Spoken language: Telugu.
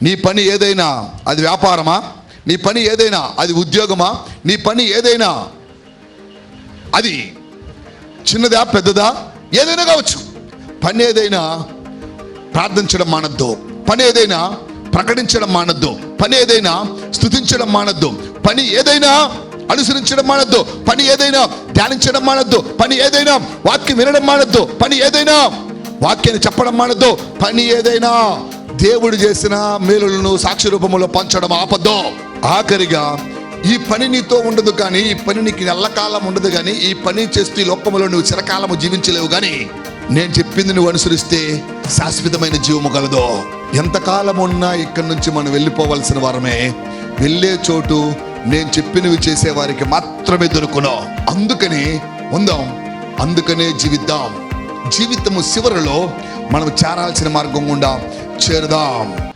నీ పని ఏదైనా అది వ్యాపారమా, నీ పని ఏదైనా అది ఉద్యోగమా, నీ పని ఏదైనా అది చిన్నదా పెద్దదా ఏదైనా కావచ్చు, పని ఏదైనా ప్రార్థించడం మానద్దు, పని ఏదైనా ప్రకటించడం మానద్దు, పని ఏదైనా స్తుతించడం మానద్దు, పని ఏదైనా అనుసరించడం మానద్దు, పని ఏదైనా ధ్యానించడం మానద్దు, పని ఏదైనా వాక్యం వినడం మానద్దు, పని ఏదైనా వాక్యాన్ని చెప్పడం మానద్దు, పని ఏదైనా దేవుడు చేసిన మేలులను సాక్షి రూపంలో పంచడం ఆపద్దు. ఆఖరిగా ఈ పని నీతో ఉండదు కానీ, ఈ పని నీకు ఎల్లకాలం ఉండదు కానీ, ఈ పని చేస్తూ ఈ లోకములో నువ్వు చిరకాలము జీవించలేవు కానీ, నేను చెప్పింది నువ్వు అనుసరిస్తే శాశ్వతమైన జీవము కలదు. ఎంతకాలం ఉన్నా ఇక్కడి నుంచి మనం వెళ్ళిపోవలసిన వారమే. వెళ్ళే చోటు నేను చెప్పినవి చేసే వారికి మాత్రమే దొరుకును. అందుకనే ఉందాం, అందుకనే జీవిద్దాం. జీవితము చివరిలో మనం చేరాల్సిన మార్గం గుండా చేరదాం.